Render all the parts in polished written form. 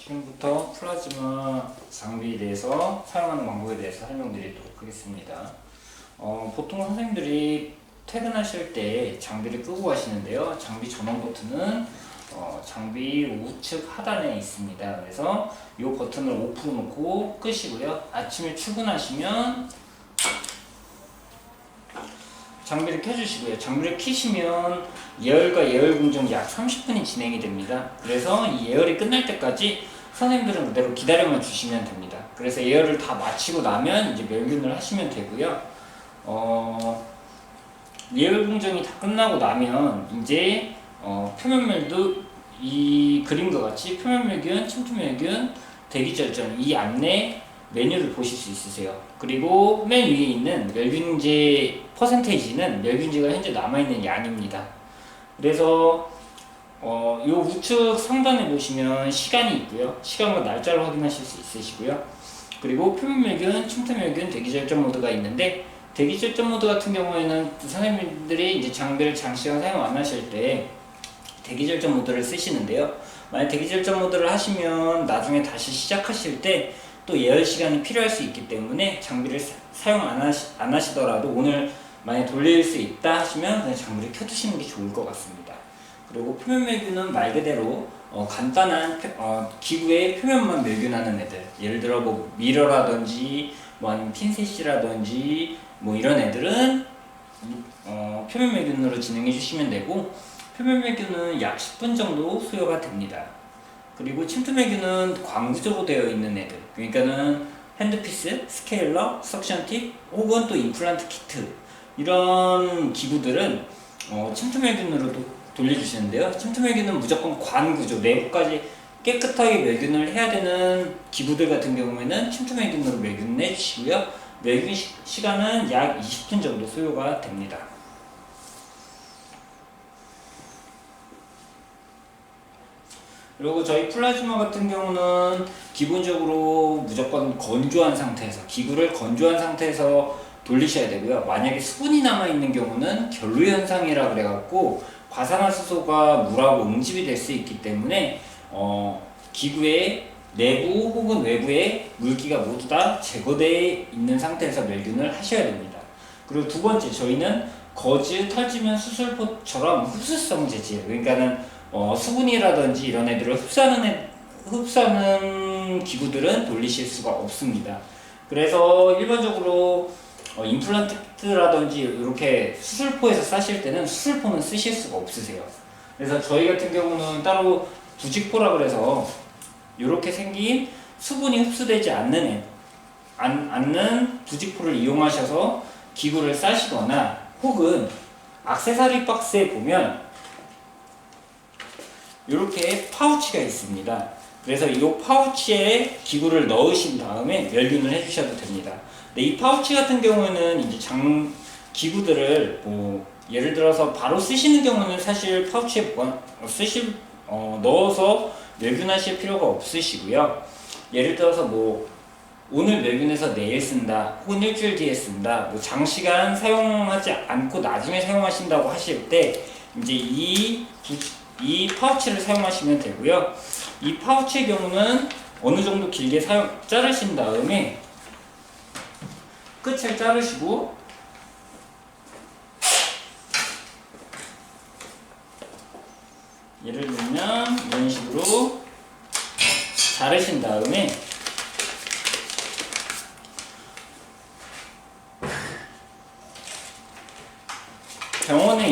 지금부터 플라즈마 장비에 대해서 사용하는 방법에 대해서 설명드리도록 하겠습니다. 보통 선생님들이 퇴근하실 때 장비를 끄고 가시는데요. 장비 전원 버튼은 장비 우측 하단에 있습니다. 그래서 이 버튼을 오프로 놓고 끄시고요. 아침에 출근하시면 장비를 켜주시고요. 장비를 켜시면 예열과 예열 공정이 약 30분이 진행이 됩니다. 그래서 이 예열이 끝날 때까지 선생님들은 그대로 기다려만 주시면 됩니다. 그래서 예열을 다 마치고 나면 이제 멸균을 하시면 되고요. 예열 공정이 다 끝나고 나면 이제 표면멸도 이 그림과 같이 표면멸균, 침투멸균, 대기절전 이 안내 메뉴를 보실 수 있으세요. 그리고 맨 위에 있는 멸균제 퍼센테이지는 멸균제가 현재 남아있는 양입니다. 그래서 요 우측 상단에 보시면 시간이 있고요. 시간과 날짜를 확인하실 수 있으시고요. 그리고 표면멸균, 침투멸균, 대기절전 모드가 있는데 대기절전 모드 같은 경우에는 선생님들이 이제 장비를 장시간 사용 안 하실 때 대기절전 모드를 쓰시는데요. 만약 대기절전 모드를 하시면 나중에 다시 시작하실 때 또 예열 시간이 필요할 수 있기 때문에 장비를 사용 안 하시더라도 오늘 만약 돌릴 수 있다 하시면 그냥 장비를 켜두시는 게 좋을 것 같습니다. 그리고 표면멸균은 말 그대로 간단한 기구의 표면만 멸균하는 애들, 예를 들어 뭐 미러라든지 뭐 아니면 핀셋이라든지 뭐 이런 애들은 표면멸균으로 진행해 주시면 되고, 표면멸균은 약 10분 정도 소요가 됩니다. 그리고 침투멸균은 광구적으로 되어 있는 애들, 그러니까는 핸드피스, 스케일러, 석션팁 혹은 또 임플란트 키트 이런 기구들은 침투멸균으로 돌려주시는데요. 침투멸균은 무조건 관구조, 내부까지 깨끗하게 멸균을 해야 되는 기구들 같은 경우에는 침투멸균으로 멸균을 해주시고요. 멸균 시간은 약 20분 정도 소요가 됩니다. 그리고 저희 플라즈마 같은 경우는 기본적으로 무조건 건조한 상태에서, 기구를 건조한 상태에서 돌리셔야 되고요. 만약에 수분이 남아있는 경우는 결로현상이라 그래갖고 과산화수소가 물하고 응집이 될 수 있기 때문에 기구의 내부 혹은 외부에 물기가 모두 다 제거되어 있는 상태에서 멸균을 하셔야 됩니다. 그리고 두 번째, 저희는 거즈, 털지면 수술포처럼 흡수성 재질, 그러니까는 수분이라든지 이런 애들을 흡수하는 기구들은 돌리실 수가 없습니다. 그래서 일반적으로 임플란트라든지 이렇게 수술포에서 싸실 때는 수술포는 쓰실 수가 없으세요. 그래서 저희 같은 경우는 따로 부직포라 그래서 이렇게 생긴 수분이 흡수되지 않는 부직포를 이용하셔서 기구를 싸시거나, 혹은 액세서리 박스에 보면 이렇게 파우치가 있습니다. 그래서 이 파우치에 기구를 넣으신 다음에 멸균을 해주셔도 됩니다. 근데 이 파우치 같은 경우에는 이제 기구들을 예를 들어서 바로 쓰시는 경우는 사실 파우치에 넣어서 멸균하실 필요가 없으시고요. 예를 들어서 오늘 멸균해서 내일 쓴다, 혹은 일주일 뒤에 쓴다, 장시간 사용하지 않고 나중에 사용하신다고 하실 때 이제 이 파우치를 사용하시면 되고요. 이 파우치의 경우는 어느 정도 길게 자르신 다음에 끝을 자르시고 예를 들면 이런 식으로 자르신 다음에 병원에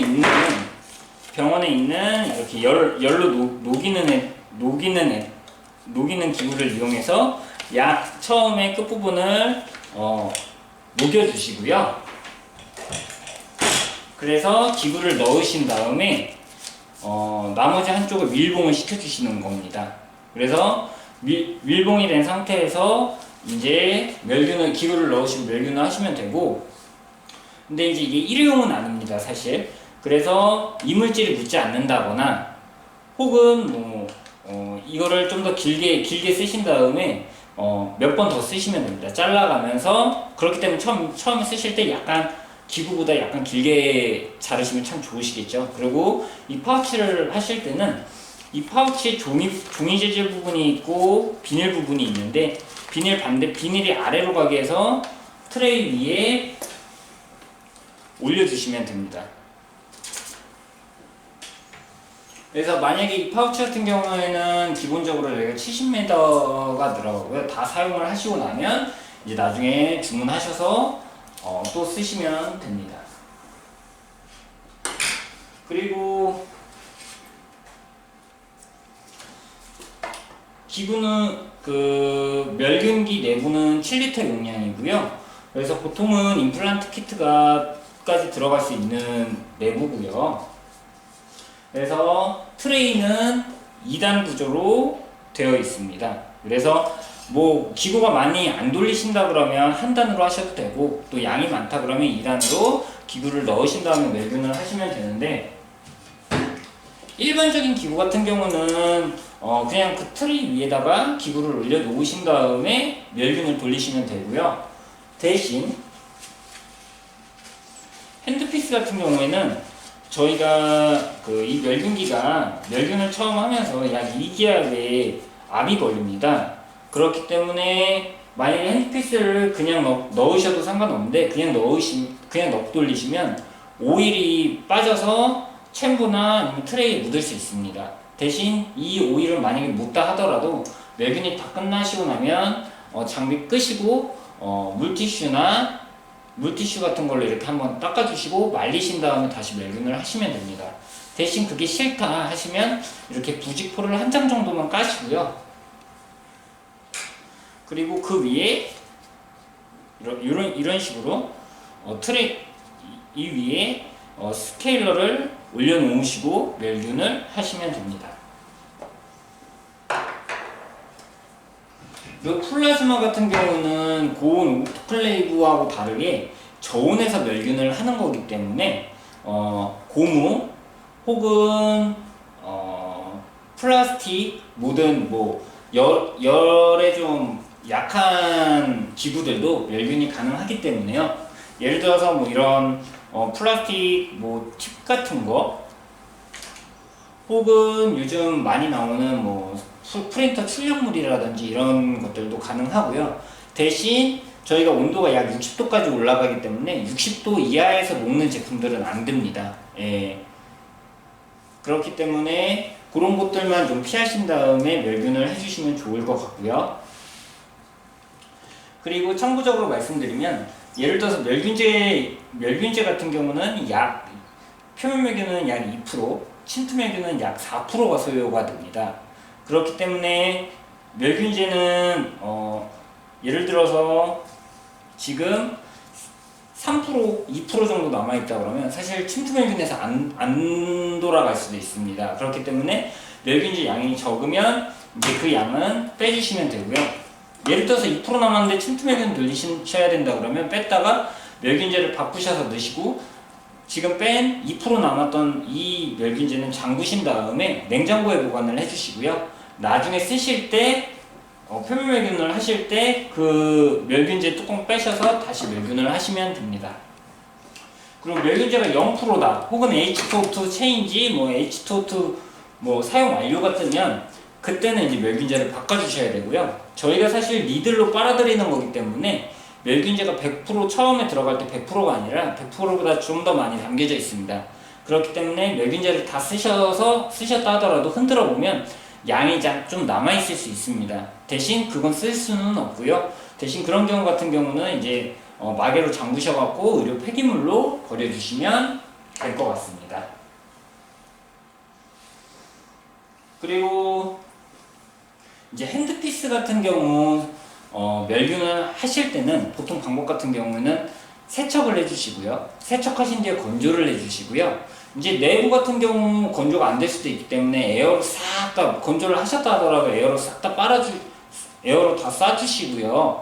있는 이렇게 열로 녹이는 기구를 이용해서 처음에 끝부분을 녹여주시고요. 그래서 기구를 넣으신 다음에 나머지 한쪽을 밀봉을 시켜주시는 겁니다. 그래서 밀봉이 된 상태에서 이제 기구를 넣으시고 멸균을 하시면 되고, 근데 이제 이게 일회용은 아닙니다, 사실. 그래서 이물질이 묻지 않는다거나, 혹은 이거를 좀 더 길게 쓰신 다음에 몇 번 더 쓰시면 됩니다. 잘라가면서. 그렇기 때문에 처음에 쓰실 때 기구보다 약간 길게 자르시면 참 좋으시겠죠. 그리고 이 파우치를 하실 때는 이 파우치에 종이 재질 부분이 있고 비닐 부분이 있는데 비닐이 아래로 가게 해서 트레이 위에 올려주시면 됩니다. 그래서 만약에 이 파우치 같은 경우에는 기본적으로 여기가 70m가 들어가고요. 다 사용을 하시고 나면 이제 나중에 주문하셔서 또 쓰시면 됩니다. 그리고 기구는 그 멸균기 내부는 7리터 용량이고요. 그래서 보통은 임플란트 키트가까지 들어갈 수 있는 내부고요. 그래서 트레이는 2단 구조로 되어 있습니다. 그래서 뭐 기구가 많이 안 돌리신다 그러면 한 단으로 하셔도 되고, 또 양이 많다 그러면 2단으로 기구를 넣으신 다음에 멸균을 하시면 되는데, 일반적인 기구 같은 경우는 그냥 그 트레이 위에다가 기구를 올려 놓으신 다음에 멸균을 돌리시면 되고요. 대신 핸드피스 같은 경우에는 저희가 이 멸균기가 멸균을 처음 하면서 약 2개월에 암이 걸립니다. 그렇기 때문에 만약에 핸드피스를 그냥 넣으셔도 상관없는데 그냥 넉 돌리시면 오일이 빠져서 챔버나 아니면 트레이에 묻을 수 있습니다. 대신 이 오일을 만약에 묻다 하더라도 멸균이 다 끝나시고 나면 장비 끄시고 물티슈 같은 걸로 이렇게 한번 닦아주시고 말리신 다음에 다시 멸균을 하시면 됩니다. 대신 그게 싫다 하시면 이렇게 부직포를 한 장 정도만 까시고요. 그리고 그 위에 이런 식으로 이 위에 스케일러를 올려놓으시고 멸균을 하시면 됩니다. 이 플라즈마 같은 경우는 고온 오토클레이브하고 다르게 저온에서 멸균을 하는 거기 때문에 고무 혹은 플라스틱 모든 열에 좀 약한 기구들도 멸균이 가능하기 때문에요. 예를 들어서 이런 플라스틱 팁 같은 거, 혹은 요즘 많이 나오는 프린터 출력물이라든지 이런 것들도 가능하고요. 대신 저희가 온도가 약 60도까지 올라가기 때문에 60도 이하에서 녹는 제품들은 안 됩니다. 예. 그렇기 때문에 그런 것들만 좀 피하신 다음에 멸균을 해주시면 좋을 것 같고요. 그리고 참고적으로 말씀드리면, 예를 들어서 멸균제 같은 경우는 표면 멸균은 약 2%, 침투 멸균은 약 4%가 소요가 됩니다. 그렇기 때문에 멸균제는 예를 들어서 지금 3%, 2% 정도 남아있다 그러면 사실 침투 멸균에서 안 돌아갈 수도 있습니다. 그렇기 때문에 멸균제 양이 적으면 이제 그 양은 빼주시면 되고요. 예를 들어서 2% 남았는데 침투 멸균 늘리셔야 된다 그러면 뺐다가 멸균제를 바꾸셔서 넣으시고, 지금 뺀 2% 남았던 이 멸균제는 잠그신 다음에 냉장고에 보관을 해주시고요. 나중에 쓰실 때 표면 멸균을 하실 때 그 멸균제 뚜껑 빼셔서 다시 멸균을 하시면 됩니다. 그리고 멸균제가 0%다 혹은 H2O2 체인지 H2O2 사용 완료가 뜨면 그때는 이제 멸균제를 바꿔주셔야 되고요. 저희가 사실 니들로 빨아들이는 거기 때문에 멸균제가 100% 처음에 들어갈 때 100%가 아니라 100%보다 좀 더 많이 담겨져 있습니다. 그렇기 때문에 멸균제를 다 쓰셨다 하더라도 흔들어 보면 양이 좀 남아있을 수 있습니다. 대신 그건 쓸 수는 없고요. 대신 그런 경우 같은 경우는 이제 마개로 잠그셔갖고 의료 폐기물로 버려주시면 될 것 같습니다. 그리고 이제 핸드피스 같은 경우 멸균을 하실 때는 보통 방법 같은 경우는 세척을 해주시고요. 세척하신 뒤에 건조를 해주시고요. 이제 내부 같은 경우 건조가 안 될 수도 있기 때문에 에어로 싹 다 건조를 하셨다 하더라도 에어로 싹 다 에어로 다 쏴주시고요.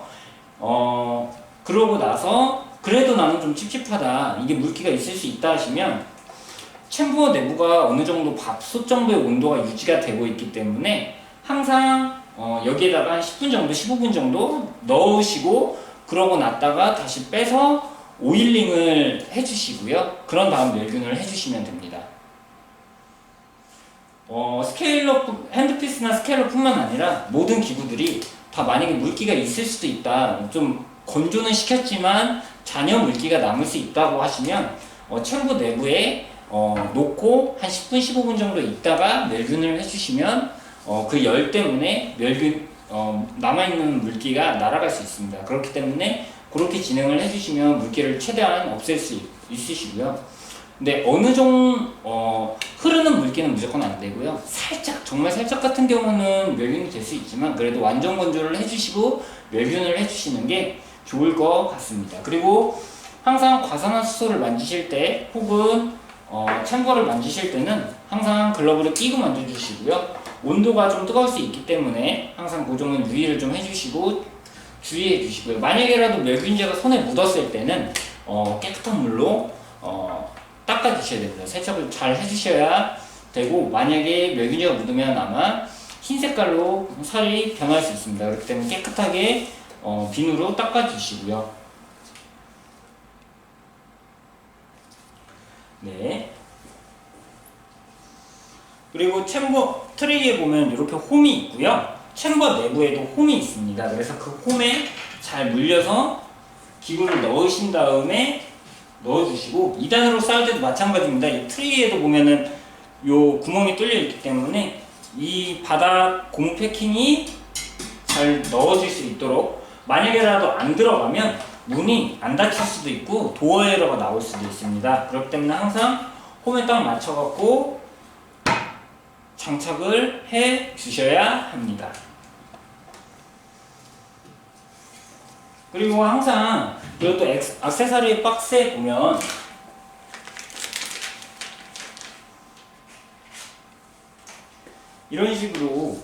그러고 나서 그래도 나는 좀 찝찝하다, 이게 물기가 있을 수 있다 하시면 챔버 내부가 어느 정도 밥솥 정도의 온도가 유지가 되고 있기 때문에 항상 여기에다가 한 10분 정도, 15분 정도 넣으시고 그러고 났다가 다시 빼서 오일링을 해주시고요. 그런 다음 멸균을 해주시면 됩니다. 핸드피스나 스케일러뿐만 아니라 모든 기구들이 다 만약에 물기가 있을 수도 있다. 좀 건조는 시켰지만 잔여 물기가 남을 수 있다고 하시면 챔버 내부에 놓고 한 10분, 15분 정도 있다가 멸균을 해주시면 그 열 때문에 남아있는 물기가 날아갈 수 있습니다. 그렇기 때문에 그렇게 진행을 해주시면 물기를 최대한 없앨 수 있으시고요. 근데 어느 정도 흐르는 물기는 무조건 안 되고요. 살짝, 정말 살짝 같은 경우는 멸균이 될 수 있지만 그래도 완전 건조를 해주시고 멸균을 해주시는 게 좋을 것 같습니다. 그리고 항상 과산화수소를 만지실 때 혹은 챔버를 만지실 때는 항상 글러브를 끼고 만져주시고요. 온도가 좀 뜨거울 수 있기 때문에 항상 그 점은 유의를 좀 해주시고 주의해 주시고요. 만약에라도 멸균제가 손에 묻었을 때는 깨끗한 물로 닦아주셔야 됩니다. 세척을 잘 해주셔야 되고, 만약에 멸균제가 묻으면 아마 흰 색깔로 살이 변할 수 있습니다. 그렇기 때문에 깨끗하게 비누로 닦아주시고요. 네. 그리고 챔버 트레이에 보면 이렇게 홈이 있고요. 챔버 내부에도 홈이 있습니다. 그래서 그 홈에 잘 물려서 기구를 넣으신 다음에 넣어주시고, 2단으로 쌓을 때도 마찬가지입니다. 이 트레이에도 보면은 요 구멍이 뚫려 있기 때문에 이 바닥 고무 패킹이 잘 넣어질 수 있도록, 만약에라도 안 들어가면 문이 안 닫힐 수도 있고 도어 에러가 나올 수도 있습니다. 그렇기 때문에 항상 홈에 딱 맞춰갖고 장착을 해 주셔야 합니다. 그리고 항상 이것도 액세서리 박스에 보면 이런 식으로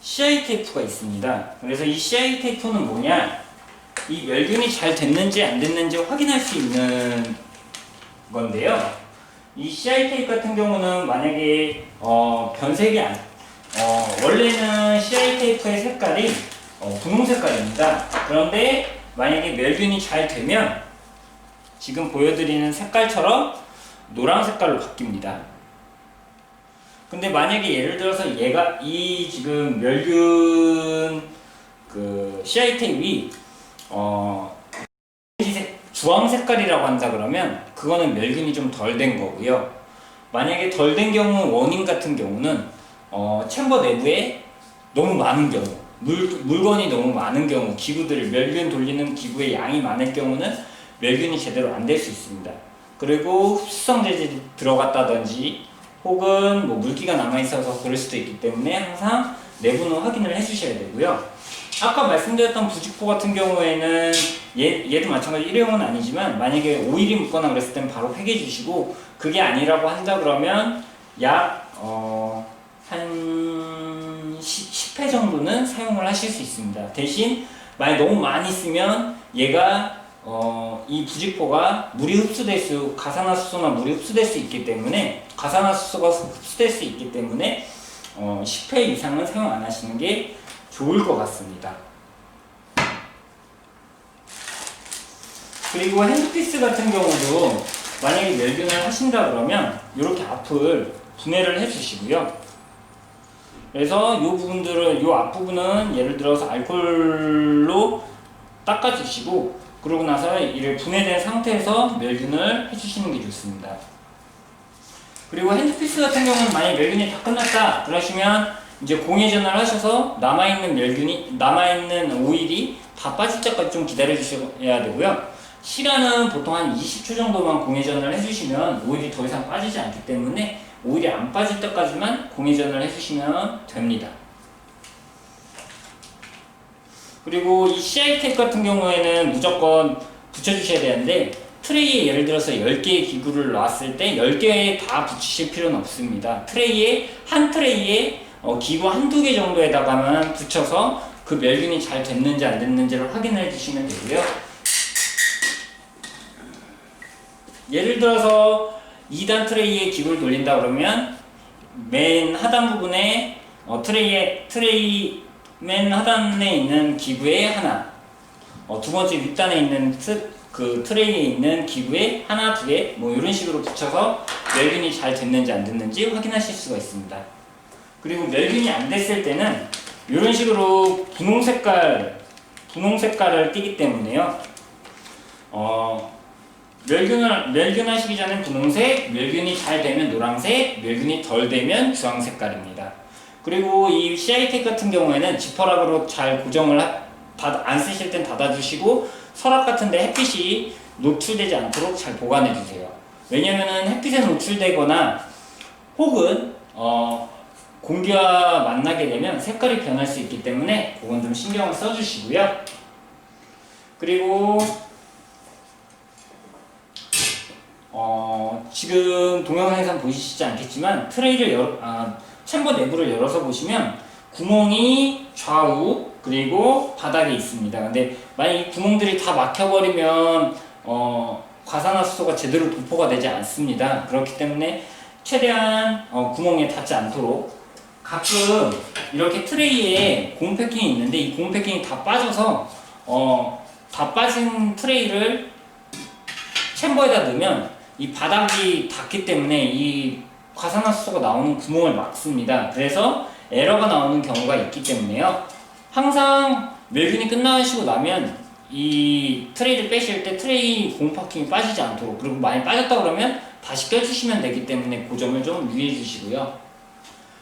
CI 테이프가 있습니다. 그래서 이 CI 테이프는 뭐냐, 이 멸균이 잘 됐는지 안 됐는지 확인할 수 있는 건데요. 이 CI 테이프 같은 경우는 만약에 변색이 원래는 CI 테이프의 색깔이 분홍 색깔입니다. 그런데 만약에 멸균이 잘 되면 지금 보여드리는 색깔처럼 노란 색깔로 바뀝니다. 근데 만약에 예를 들어서 얘가 이 지금 멸균 그 CI 테이프이 주황 색깔이라고 한다 그러면 그거는 멸균이 좀 덜 된 거고요. 만약에 덜 된 경우, 원인 같은 경우는 챔버 내부에 너무 많은 경우, 물건이 너무 많은 경우, 기구들을 멸균 돌리는 기구의 양이 많을 경우는 멸균이 제대로 안 될 수 있습니다. 그리고 흡수성 재질이 들어갔다든지 혹은 뭐 물기가 남아있어서 그럴 수도 있기 때문에 항상 내부는 확인을 해주셔야 되고요. 아까 말씀드렸던 부직포 같은 경우에는 얘도 마찬가지 일회용은 아니지만 만약에 오일이 묻거나 그랬을 땐 바로 폐기해 주시고, 그게 아니라고 한다 그러면 약 한 10회 정도는 사용을 하실 수 있습니다. 대신 만약 너무 많이 쓰면 얘가 이 부직포가 가산화수소나 물이 흡수될 수 있기 때문에, 가산화수소가 흡수될 수 있기 때문에 10회 이상은 사용 안 하시는 게 좋을 것 같습니다. 그리고 핸드피스 같은 경우도 만약에 멸균을 하신다 그러면 이렇게 앞을 분해를 해주시고요. 그래서 이 부분들은, 이 앞부분은 예를 들어서 알코올로 닦아주시고, 그러고 나서 이를 분해된 상태에서 멸균을 해주시는 게 좋습니다. 그리고 핸드피스 같은 경우는 만약에 멸균이 다 끝났다 그러시면 이제 공회전을 하셔서 남아있는 오일이 다 빠질 때까지 좀 기다려 주셔야 되고요. 시간은 보통 한 20초 정도만 공회전을 해주시면 오일이 더 이상 빠지지 않기 때문에 오일이 안 빠질 때까지만 공회전을 해주시면 됩니다. 그리고 이 CI 테이프 같은 경우에는 무조건 붙여주셔야 되는데, 트레이에 예를 들어서 10개의 기구를 놨을 때 10개에 다 붙이실 필요는 없습니다. 한 트레이에 기구 한두 개 정도에다가만 붙여서 그 멸균이 잘 됐는지 안 됐는지를 확인해 주시면 되고요. 예를 들어서 2단 트레이에 기구를 돌린다 그러면 맨 하단 부분에 트레이 맨 하단에 있는 기구에 하나, 두 번째 윗단에 있는 그 트레이에 있는 기구에 하나, 두 개, 뭐 이런 식으로 붙여서 멸균이 잘 됐는지 안 됐는지 확인하실 수가 있습니다. 그리고 멸균이 안 됐을 때는 이런 식으로 분홍 색깔을 띠기 때문에요. 멸균하시기 전에 분홍색, 멸균이 잘 되면 노란색, 멸균이 덜 되면 주황 색깔입니다. 그리고 이 CI 테이프 같은 경우에는 지퍼락으로 잘 고정을 안 쓰실 땐 닫아주시고, 서랍 같은데 햇빛이 노출되지 않도록 잘 보관해주세요. 왜냐면은 햇빛에 노출되거나 혹은 공기와 만나게 되면 색깔이 변할 수 있기 때문에 그건 좀 신경을 써주시고요. 그리고 지금 동영상에선 보이시지 않겠지만 트레이를 챔버 내부를 열어서 보시면 구멍이 좌우 그리고 바닥에 있습니다. 근데 만약 이 구멍들이 다 막혀버리면 과산화수소가 제대로 도포가 되지 않습니다. 그렇기 때문에 최대한 구멍에 닿지 않도록, 가끔 이렇게 트레이에 고무 패킹이 있는데 이 고무 패킹이 다 빠져서 다 빠진 트레이를 챔버에다 넣으면 이 바닥이 닿기 때문에 이 과산화수소가 나오는 구멍을 막습니다. 그래서 에러가 나오는 경우가 있기 때문에요. 항상 멸균이 끝나시고 나면 이 트레이를 빼실 때 트레이 고무 패킹이 빠지지 않도록, 그리고 많이 빠졌다 그러면 다시 껴주시면 되기 때문에 그 점을 좀 유의해 주시고요.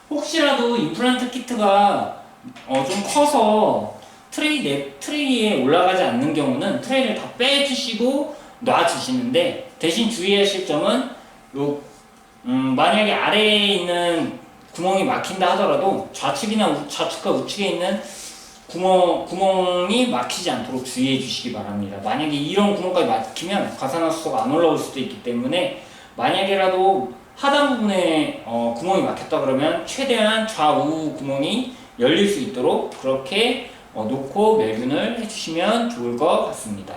혹시라도 임플란트 키트가 좀 커서 트레이에 올라가지 않는 경우는 트레이를 다 빼주시고 놔주시는데, 대신 주의하실 점은 만약에 아래에 있는 구멍이 막힌다 하더라도 좌측과 우측에 있는 구멍이 막히지 않도록 주의해 주시기 바랍니다. 만약에 이런 구멍까지 막히면 과산화수소가 안 올라올 수도 있기 때문에, 만약에라도 하단 부분에 구멍이 막혔다 그러면 최대한 좌우 구멍이 열릴 수 있도록 그렇게 놓고 멸균을 해주시면 좋을 것 같습니다.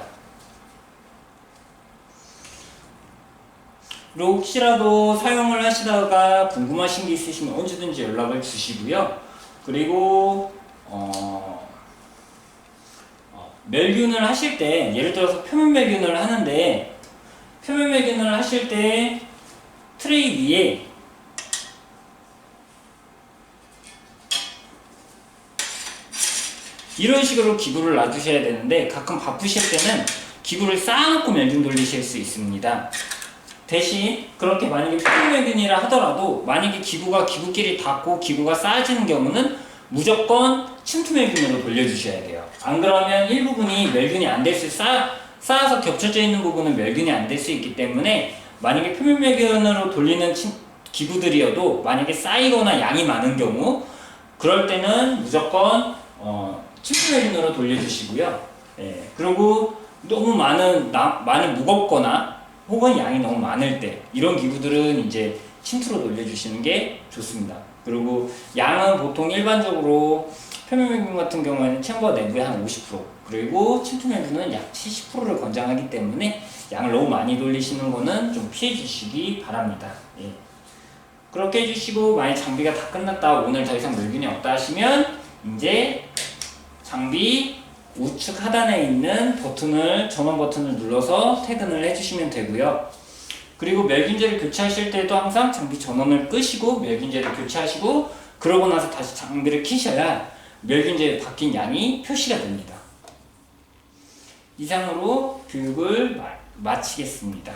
그리고 혹시라도 사용을 하시다가 궁금하신 게 있으시면 언제든지 연락을 주시고요. 그리고 멸균을 하실 때, 예를 들어서 표면 멸균을 하는데, 표면 멸균을 하실 때 트레이 위에 이런 식으로 기구를 놔주셔야 되는데, 가끔 바쁘실 때는 기구를 쌓아놓고 멸균 돌리실 수 있습니다. 대신 그렇게 만약에 표면 멸균이라 하더라도 만약에 기구끼리 닿고 기구가 쌓아지는 경우는 무조건 침투 멸균으로 돌려주셔야 돼요. 안 그러면 일부분이 멸균이 안 될 수, 쌓아서 겹쳐져 있는 부분은 멸균이 안 될 수 있기 때문에, 만약에 표면 멸균으로 돌리는 기구들이어도 만약에 쌓이거나 양이 많은 경우, 그럴 때는 무조건 침투 멸균으로 돌려주시고요. 그리고 너무 많이 무겁거나 혹은 양이 너무 많을 때, 이런 기구들은 이제 침투로 돌려주시는 게 좋습니다. 그리고 양은 보통 일반적으로 표면 멸균 같은 경우에는 챔버 내부에 한 50%, 그리고 침투 멸균은 약 70%를 권장하기 때문에 양을 너무 많이 돌리시는 거는 좀 피해 주시기 바랍니다. 그렇게 해주시고, 만약 장비가 다 끝났다, 오늘 더 이상 멸균이 없다 하시면 이제 장비 우측 하단에 있는 전원 버튼을 눌러서 퇴근을 해주시면 되고요. 그리고 멸균제를 교체하실 때도 항상 장비 전원을 끄시고 멸균제를 교체하시고, 그러고 나서 다시 장비를 켜셔야 멸균제에 바뀐 양이 표시가 됩니다. 이상으로 교육을 마치겠습니다.